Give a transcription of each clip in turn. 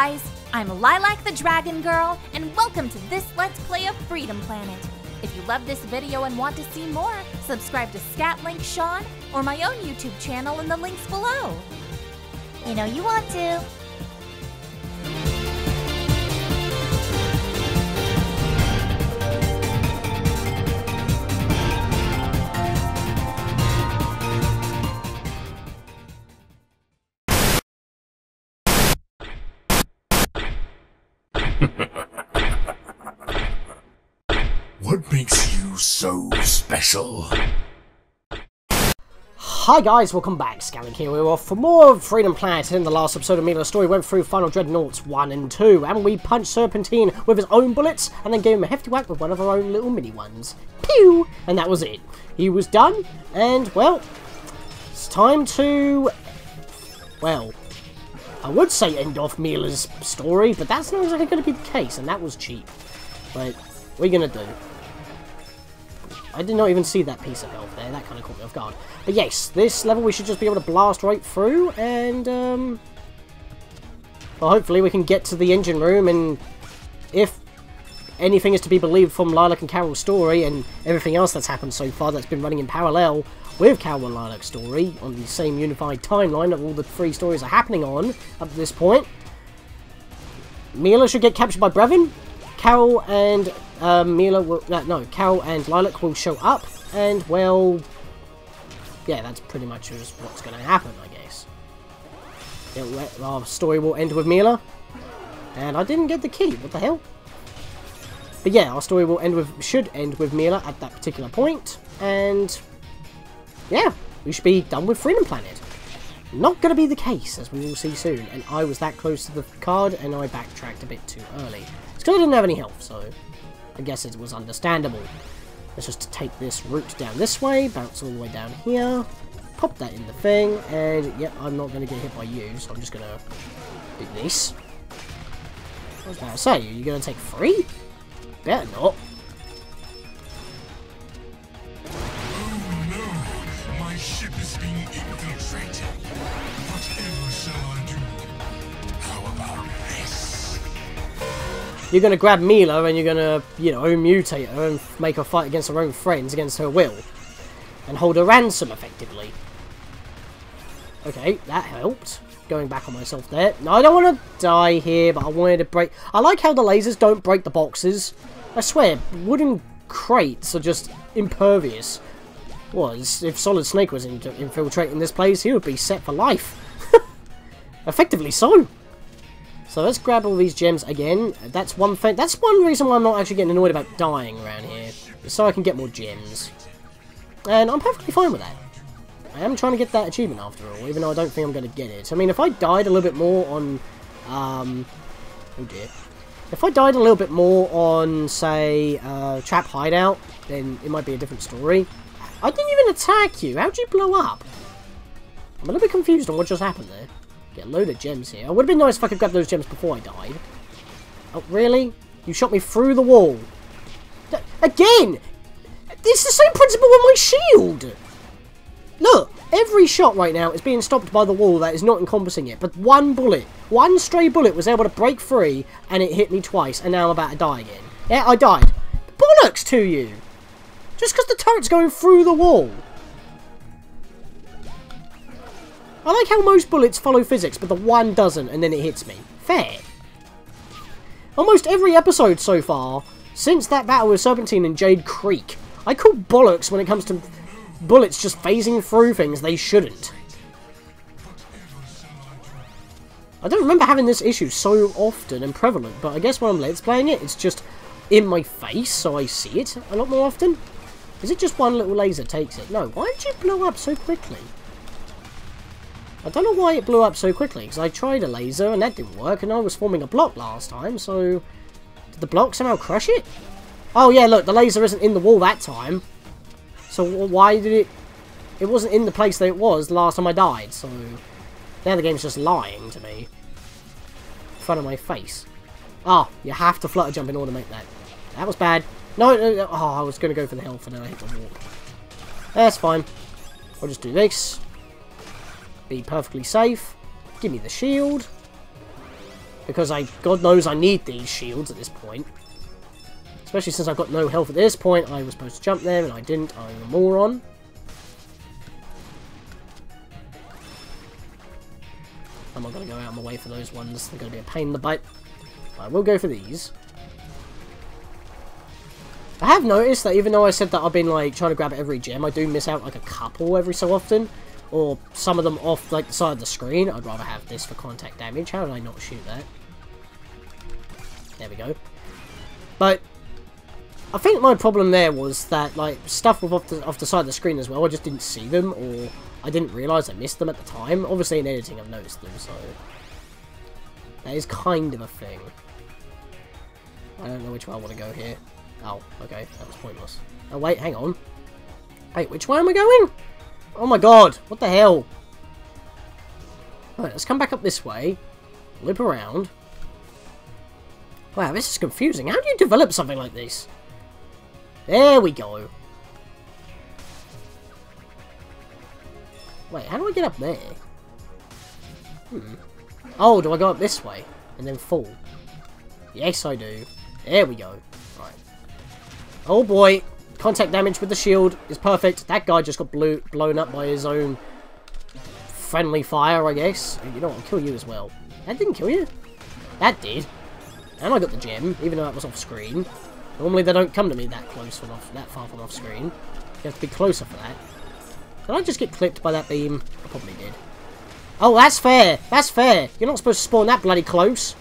guys, I'm Lilac the Dragon Girl, and welcome to this Let's Play of Freedom Planet. If you love this video and want to see more, subscribe to Scatlink Sean or my own YouTube channel in the links below. You know you want to. What makes you so special? Hi guys, welcome back. Scatlink here. We're off for more of Freedom Planet. In the last episode of Milla's story, we went through Final Dreadnoughts 1 and 2, and we punched Serpentine with his own bullets, and then gave him a hefty whack with one of our own little mini ones. Pew! And that was it. He was done, and, well, it's time to, well, I would say end off Milla's story, but that's not exactly going to be the case, and that was cheap. But, what are you going to do? I did not even see that piece of health there. That kind of caught me off guard. But yes, this level we should just be able to blast right through, and, well, hopefully we can get to the engine room, and if anything is to be believed from Lilac and Carol's story, and everything else that's happened so far that's been running in parallel with Carol and Lilac's story, on the same unified timeline that all the three stories are happening on, up to this point, Milla should get captured by Brevon. Carol and Milla will, Carol and Lilac will show up, and, well, yeah, that's pretty much just what's going to happen, I guess. Our story will end with Milla, and I didn't get the key, what the hell? But yeah, our story will should end with Milla at that particular point, and, yeah, we should be done with Freedom Planet. Not going to be the case, as we will see soon, and I was that close to the card, and I backtracked a bit too early. It's because I didn't have any health, so I guess it was understandable. Let's just take this route down this way, bounce all the way down here, pop that in the thing, and yep, I'm not going to get hit by you, so I'm just going to do this. I was about to say, are you going to take 3? Better not. Oh no, my ship is being infiltrated. Whatever shall I do? How about this? You're going to grab Milla and you're going to, you know, mutate her and make her fight against her own friends, against her will. And hold her ransom, effectively. Okay, that helped. Going back on myself there. No, I don't want to die here, but I wanted to break... I like how the lasers don't break the boxes. I swear, wooden crates are just impervious. If Solid Snake was infiltrating this place, he would be set for life. Effectively so. So let's grab all these gems again. That's one thing. That's one reason why I'm not actually getting annoyed about dying around here. So I can get more gems. And I'm perfectly fine with that. I am trying to get that achievement after all, even though I don't think I'm going to get it. I mean, if I died a little bit more on... oh dear. If I died a little bit more on, say, Trap Hideout, then it might be a different story. I didn't even attack you. How'd you blow up? I'm a little bit confused on what just happened there. Get a load of gems here. It would have been nice if I could grab those gems before I died. Oh, really? You shot me through the wall. Again! It's the same principle with my shield! Look, every shot right now is being stopped by the wall that is not encompassing it. But one bullet, one stray bullet was able to break free and it hit me twice and now I'm about to die again. Yeah, I died. Bollocks to you! Just because the turret's going through the wall. I like how most bullets follow physics, but the one doesn't, and then it hits me. Fair. Almost every episode so far, since that battle with Serpentine and Jade Creek, I call bollocks when it comes to bullets just phasing through things they shouldn't. I don't remember having this issue so often and prevalent, but I guess when I'm Let's Playing it, it's just in my face, so I see it a lot more often. Is it just one little laser takes it? No, why did you blow up so quickly? I don't know why it blew up so quickly, because I tried a laser and that didn't work, and I was forming a block last time, so... Did the block somehow crush it? Oh yeah, look, the laser isn't in the wall that time. So why did it... It wasn't in the place that it was the last time I died, so... Now the game's just lying to me. In front of my face. Ah, you have to flutter jump in order to make that. That was bad. No, oh, I was going to go for the health and then I hit the warp. That's fine. I'll just do this. Be perfectly safe. Give me the shield. Because God knows I need these shields at this point. Especially since I've got no health at this point. I was supposed to jump there and I didn't. I'm a moron. I'm not going to go out of my way for those ones. They're going to be a pain in the butt. I will go for these. I have noticed that even though I said that I've been like trying to grab every gem, I do miss out like a couple every so often. Or some of them off like the side of the screen. I'd rather have this for contact damage. How did I not shoot that? There we go. But I think my problem there was that like stuff was off the side of the screen as well. I just didn't see them, or I didn't realise I missed them at the time. Obviously in editing I've noticed them, so that is kind of a thing. I don't know which way I want to go here. Oh, okay, that was pointless. Oh wait, hang on. Wait, which way am I going? Oh my god, what the hell? Alright, let's come back up this way. Loop around. Wow, this is confusing. How do you develop something like this? There we go. Wait, how do I get up there? Oh, do I go up this way? And then fall? Yes, I do. There we go. Right. Oh boy. Contact damage with the shield is perfect. That guy just got blown up by his own friendly fire, I guess. You know what? I'll kill you as well. That didn't kill you. That did. And I got the gem, even though that was off screen. Normally they don't come to me that close from that far from off screen. You have to be closer for that. Did I just get clipped by that beam? I probably did. Oh, that's fair. That's fair. You're not supposed to spawn that bloody close.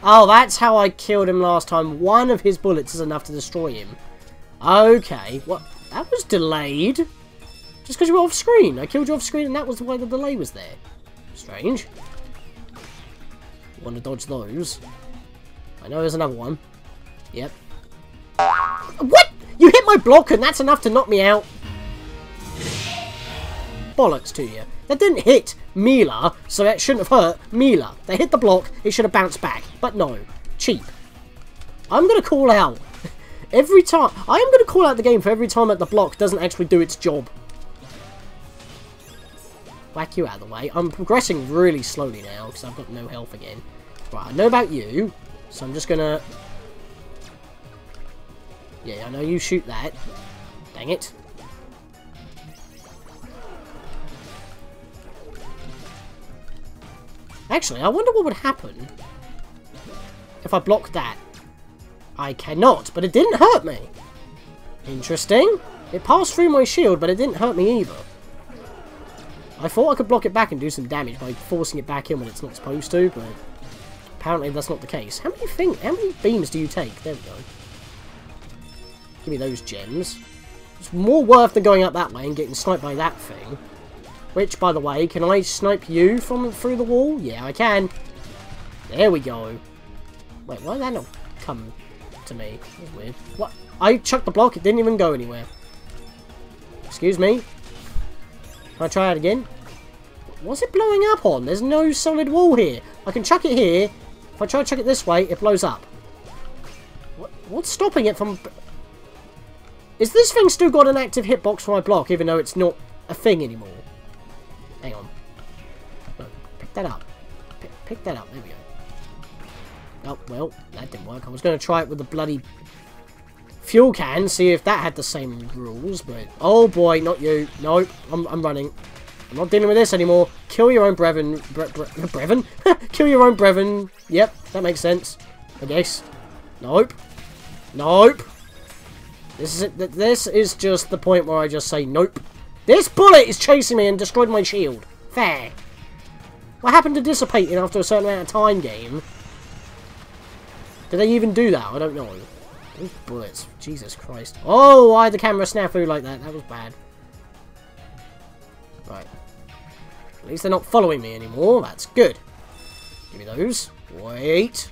Oh, that's how I killed him last time. One of his bullets is enough to destroy him. Okay. What? That was delayed. Just because you were off screen. I killed you off screen and that was why the delay was there. Strange. Want to dodge those. I know there's another one. Yep. What? You hit my block and that's enough to knock me out? Bollocks to you. That didn't hit Milla, so that shouldn't have hurt Milla. They hit the block, it should have bounced back. But no. Cheap. I'm going to call out. Every time. I am going to call out the game for every time that the block doesn't actually do its job. Whack you out of the way. I'm progressing really slowly now because I've got no health again. Right, I know about you, so I'm just going to... Yeah, I know you shoot that. Dang it. Actually, I wonder what would happen if I blocked that. I cannot, but it didn't hurt me. Interesting. It passed through my shield, but it didn't hurt me either. I thought I could block it back and do some damage by forcing it back in when it's not supposed to, but apparently that's not the case. How many beams do you take? There we go. Give me those gems. It's more worth than going up that way and getting sniped by that thing. Which, by the way, can I snipe you from through the wall? Yeah, I can. There we go. Wait, why did that not come to me? That's weird. What? I chucked the block, it didn't even go anywhere. Excuse me. Can I try it again? What's it blowing up on? There's no solid wall here. I can chuck it here. If I try to chuck it this way, it blows up. What's stopping it from... Is this thing still got an active hitbox for my block, even though it's not a thing anymore? Hang on. No, pick that up. Pick that up. There we go. Oh, well, that didn't work. I was going to try it with the bloody fuel can, see if that had the same rules, but... Oh, boy, not you. Nope, I'm running. I'm not dealing with this anymore. Kill your own Brevon. Brevon? Kill your own Brevon. Yep, that makes sense. I guess. Nope. Nope. This is just the point where I just say nope. This bullet is chasing me and destroyed my shield. Fair. What happened to dissipating after a certain amount of time, game? Did they even do that? I don't know. Those bullets. Jesus Christ. Oh, why the camera snafu like that? That was bad. Right. At least they're not following me anymore. That's good. Give me those. Wait.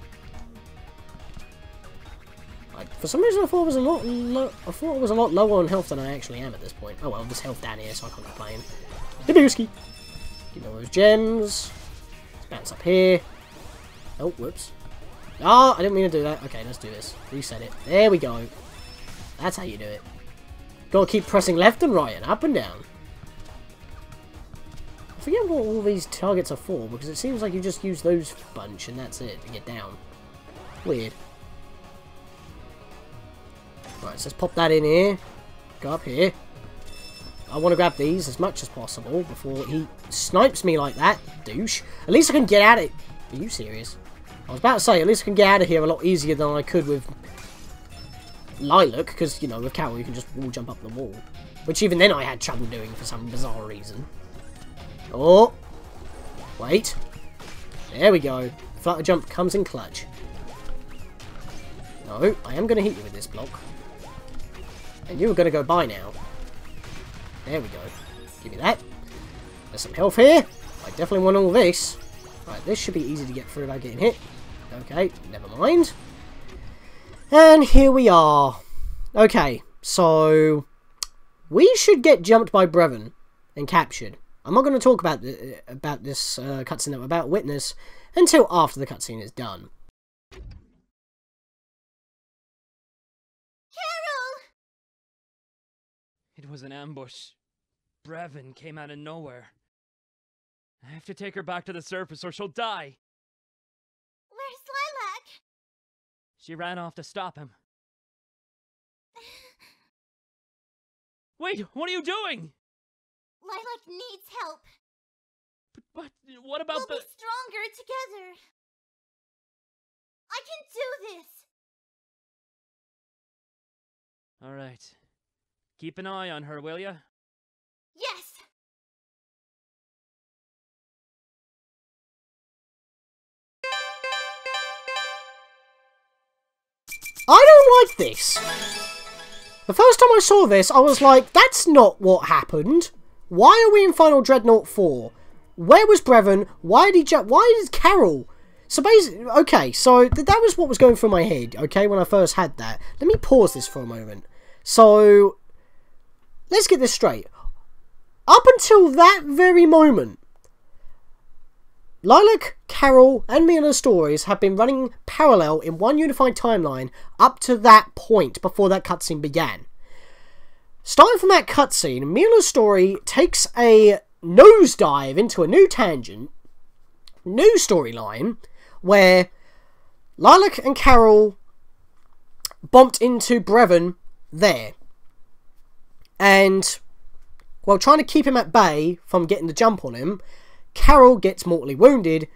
For some reason I thought it was a lot lower on health than I actually am at this point. Oh well, there's health down here, so I can't complain. Debooski! Give me all those gems. Let's bounce up here. Oh, whoops. Ah, I didn't mean to do that. Okay, let's do this. Reset it. There we go. That's how you do it. Gotta keep pressing left and right and up and down. I forget what all these targets are for, because it seems like you just use those bunch and that's it to get down. Weird. Right, so let's pop that in here. Go up here. I want to grab these as much as possible before he snipes me like that, douche. At least I can get out of it. Are you serious? I was about to say, at least I can get out of here a lot easier than I could with Lilac, because, you know, with Carol you can just wall jump up the wall. Which even then I had trouble doing for some bizarre reason. Oh! Wait. There we go. Flutter jump comes in clutch. No, I am going to hit you with this block. And you are going to go by now. There we go. Give me that. There's some health here. I definitely want all this. Right, this should be easy to get through without getting hit. Okay, never mind. And here we are. Okay, so we should get jumped by Brevon and captured. I'm not going to talk about this cutscene that we're about to witness until after the cutscene is done. It was an ambush. Brevon came out of nowhere. I have to take her back to the surface or she'll die. Where's Lilac? She ran off to stop him. Wait, what are you doing? Lilac needs help. But what about We'll be stronger together. I can do this. All right. Keep an eye on her, will ya? Yes. I don't like this. The first time I saw this, I was like, that's not what happened. Why are we in Final Dreadnought 4? Where was Brevon? Why did he jump? Why is Carol? So basically, okay, so that was what was going through my head, okay, when I first had that. Let me pause this for a moment. So, let's get this straight. Up until that very moment, Lilac, Carol, and Milla's stories have been running parallel in one unified timeline up to that point before that cutscene began. Starting from that cutscene, Milla's story takes a nosedive into a new tangent, new storyline, where Lilac and Carol bumped into Brevon there. And while trying to keep him at bay from getting the jump on him, Carol gets mortally wounded.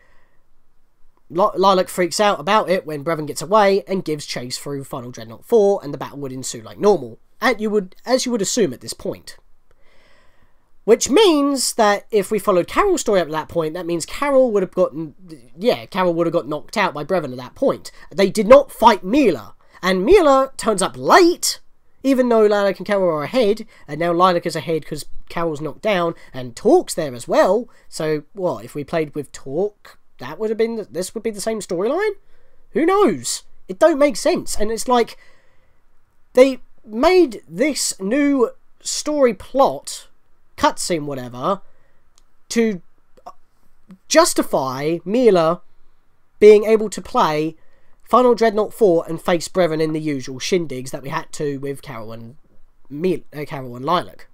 Lilac freaks out about it when Brevon gets away and gives chase through Final Dreadnought 4, and the battle would ensue like normal, as you would assume at this point. Which means that if we followed Carol's story up to that point, that means Carol would have gotten, Carol would have got knocked out by Brevon at that point. They did not fight Milla, and Milla turns up late, even though Lilac and Carol are ahead, and now Lilac is ahead because Carol's knocked down, and Torque's there as well. So, what, if we played with Torque, that would have been, this would be the same storyline? Who knows? It don't make sense, and it's like, they made this new story plot, cutscene, whatever, to justify Milla being able to play Final Dreadnought 4 and face Brevon in the usual shindigs that we had to with Carol and Lilac.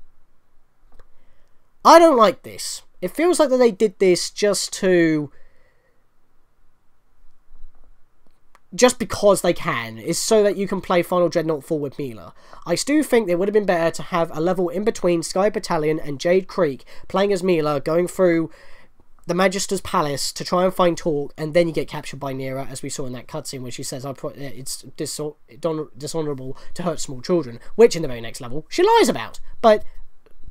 I don't like this. It feels like that they did this just because they can, is so that you can play Final Dreadnought 4 with Milla. I still think it would have been better to have a level in between Sky Battalion and Jade Creek, playing as Milla, going through the Magister's Palace to try and find Torque, and then you get captured by Nera, as we saw in that cutscene where she says it's dishonourable to hurt small children, which in the very next level she lies about. But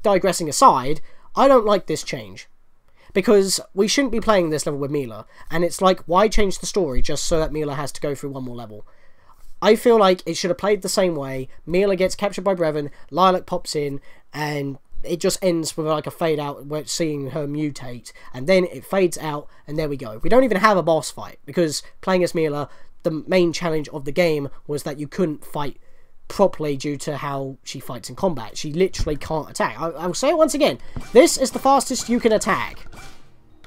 digressing aside, I don't like this change, because we shouldn't be playing this level with Milla, and it's like, why change the story just so that Milla has to go through one more level? I feel like it should have played the same way. Milla gets captured by Brevon, Lilac pops in, and it just ends with like a fade out where seeing her mutate, and then it fades out, and there we go. We don't even have a boss fight, because playing as Milla, the main challenge of the game was that you couldn't fight properly due to how she fights in combat. She literally can't attack. I'll say it once again, this is the fastest you can attack,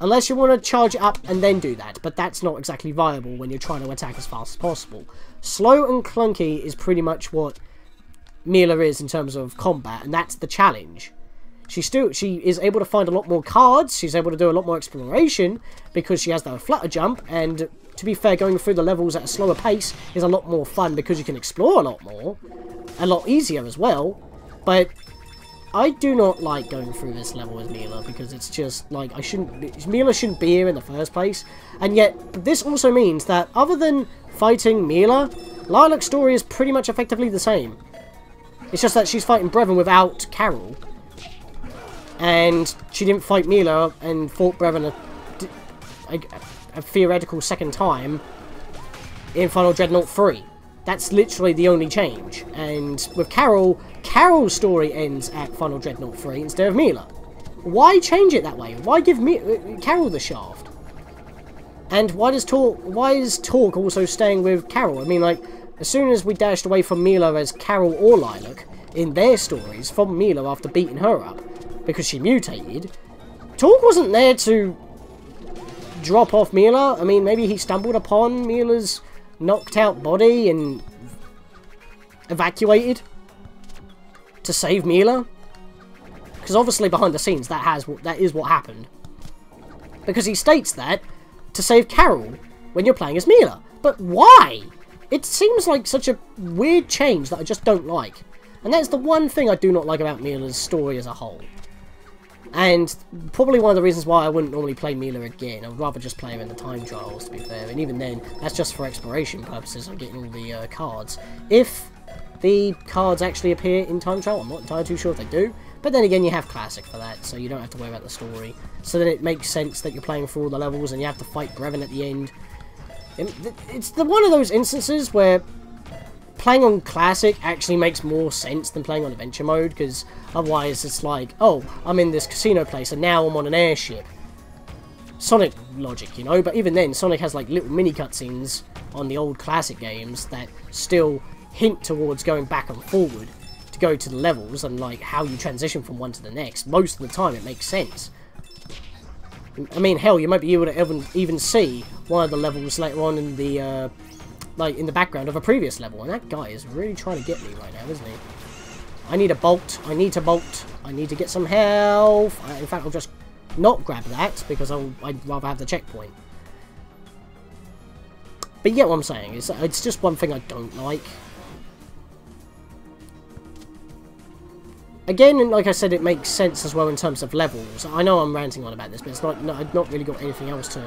unless you want to charge it up and then do that, but that's not exactly viable when you're trying to attack as fast as possible. Slow and clunky is pretty much what Milla is in terms of combat, and that's the challenge. She is able to find a lot more cards, she's able to do a lot more exploration, because she has the flutter jump, and to be fair, going through the levels at a slower pace is a lot more fun, because you can explore a lot more, a lot easier as well, but I do not like going through this level as Milla, because it's just, like, Milla shouldn't be here in the first place, and yet, this also means that, other than fighting Milla, Lilac's story is pretty much effectively the same. It's just that she's fighting Brevon without Carol, and she didn't fight Milla and fought Brevon a theoretical second time in Final Dreadnought 3. That's literally the only change. And with Carol, Carol's story ends at Final Dreadnought 3 instead of Milla. Why change it that way? Why give Carol the shaft? And why is Torque also staying with Carol? I mean, like, as soon as we dashed away from Milla as Carol or Lilac in their stories from Milla after beating her up because she mutated, Torque wasn't there to drop off Milla. I mean, maybe he stumbled upon Milla's knocked out body and evacuated to save Milla, because obviously behind the scenes that is what happened, because he states that to save Carol when you're playing as Milla. But why? It seems like such a weird change that I just don't like, and that's the one thing I do not like about Milla's story as a whole. And probably one of the reasons why I wouldn't normally play Milla again. I would rather just play her in the time trials, to be fair. And even then, that's just for exploration purposes of getting all the cards. If the cards actually appear in time trial, I'm not entirely too sure if they do. But then again, you have Classic for that, so you don't have to worry about the story. So then it makes sense that you're playing through all the levels and you have to fight Brevon at the end. It's one of those instances where playing on Classic actually makes more sense than playing on Adventure Mode, because otherwise it's like, oh, I'm in this casino place and now I'm on an airship. Sonic logic, you know, but even then, Sonic has like little mini cutscenes on the old Classic games that still hint towards going back and forward to go to the levels and like how you transition from one to the next. Most of the time it makes sense. I mean, hell, you might be able to even see one of the levels later on in the like in the background of a previous level, and that guy is really trying to get me right now, isn't he? I need a bolt. I need to bolt. I need to get some health. In fact, I'll just not grab that because I'd rather have the checkpoint. But you get what I'm saying. It's just one thing I don't like. Again, and like I said, it makes sense as well in terms of levels. I know I'm ranting on about this, but it's I've not really got anything else to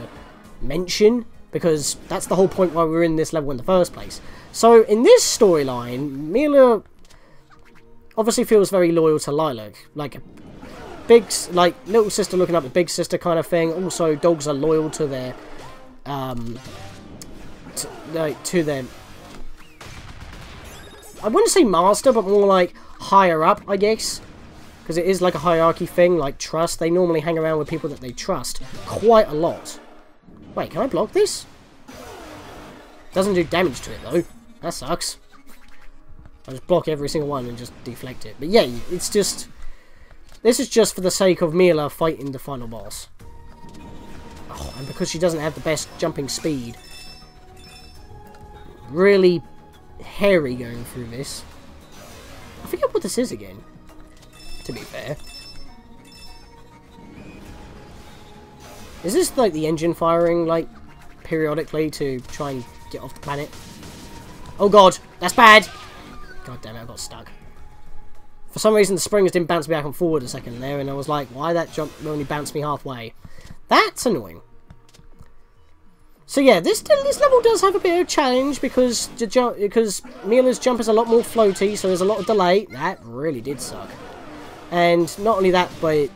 mention, because that's the whole point why we're in this level in the first place. So, in this storyline, Milla obviously feels very loyal to Lilac. Like, little sister looking up at big sister kind of thing. Also, dogs are loyal to their, to their, I wouldn't say master, but more like higher up, I guess. Because it is like a hierarchy thing, like trust. They normally hang around with people that they trust quite a lot. Wait, can I block this? Doesn't do damage to it, though. That sucks. I just block every single one and just deflect it. But yeah, it's just... This is just for the sake of Milla fighting the final boss. Oh, and because she doesn't have the best jumping speed. Really hairy going through this. I forget what this is again, to be fair. Is this like the engine firing, like, periodically to try and get off the planet? Oh god, that's bad! God damn it, I got stuck. For some reason the springs didn't bounce me back and forward a second there, and I was like, why that jump only bounced me halfway? That's annoying. So yeah, this level does have a bit of a challenge, because Milla's jump is a lot more floaty, so there's a lot of delay. That really did suck. And not only that, but...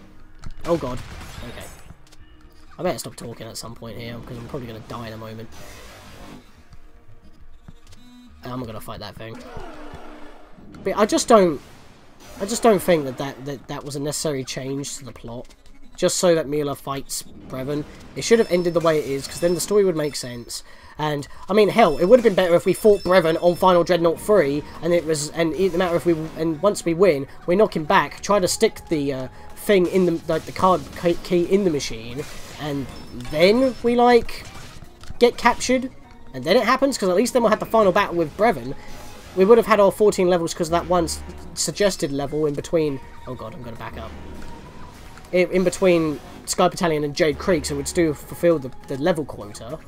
Oh god. Okay. I better stop talking at some point here, because I'm probably going to die in a moment. I'm not going to fight that thing. But I just don't think that was a necessary change to the plot. Just so that Milla fights Brevon. It should have ended the way it is, because then the story would make sense. And, I mean, hell, it would have been better if we fought Brevon on Final Dreadnought 3, and no matter if once we win, we knock him back, try to stick the thing in the card key in the machine, and then we, like, get captured, and then it happens, because at least then we'll have the final battle with Brevon. We would have had our 14 levels because of that one suggested level in between. Oh god, I'm going to back up. in between Sky Battalion and Jade Creek, so it would still fulfill the level quota.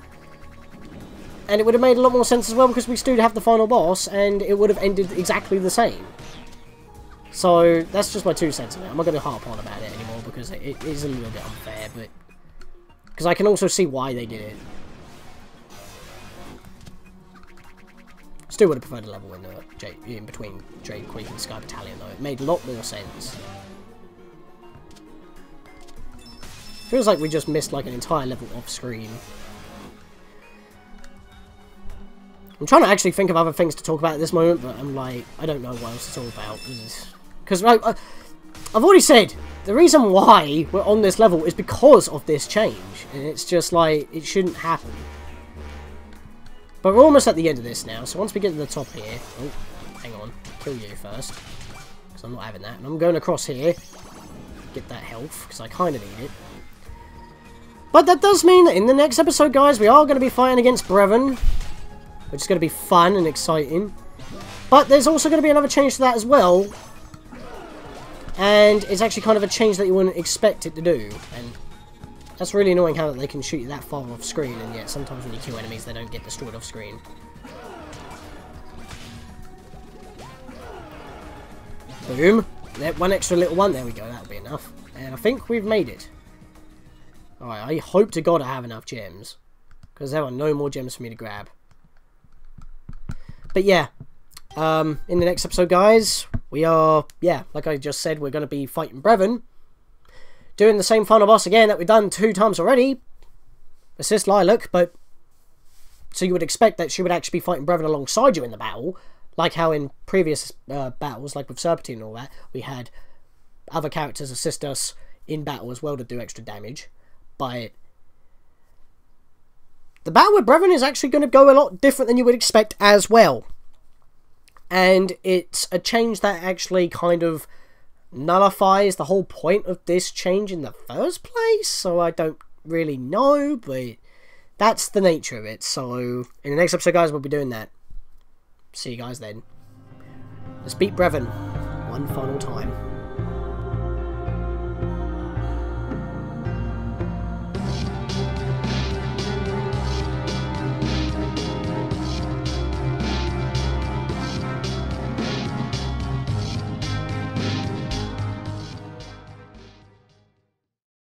And it would have made a lot more sense as well, because we still have the final boss, and it would have ended exactly the same. So, that's just my 2 cents on it. I'm not going to harp on about it anymore, because it is a little bit unfair, but... because I can also see why they did it. Still would have preferred a level in between Jade Creek and Sky Battalion, though. It made a lot more sense. Feels like we just missed, like, an entire level off-screen. I'm trying to actually think of other things to talk about at this moment, but I'm like, I don't know what else to talk about. Because I've already said, the reason why we're on this level is because of this change. And it's just like, it shouldn't happen. But we're almost at the end of this now, so once we get to the top here... oh, hang on. Kill you first. Because I'm not having that. And I'm going across here. Get that health, because I kind of need it. But that does mean that in the next episode, guys, we are going to be fighting against Brevon. Which is going to be fun and exciting. But there's also going to be another change to that as well. And it's actually kind of a change that you wouldn't expect it to do. And that's really annoying how they can shoot you that far off screen, and yet sometimes when you kill enemies they don't get destroyed off screen. Boom. One extra little one. There we go. That'll be enough. And I think we've made it. Alright, I hope to God I have enough gems. Because there are no more gems for me to grab. But yeah, in the next episode, guys, we are, yeah, like I just said, we're going to be fighting Brevon. Doing the same final boss again that we've done 2 times already. Assist Lilac, but... so you would expect that she would actually be fighting Brevon alongside you in the battle. Like how in previous battles, like with Serpentine and all that, we had other characters assist us in battle as well to do extra damage. But... the battle with Brevon is actually going to go a lot different than you would expect as well. And it's a change that actually kind of nullifies the whole point of this change in the first place. So I don't really know, but that's the nature of it. So in the next episode, guys, we'll be doing that. See you guys then. Let's beat Brevon one final time.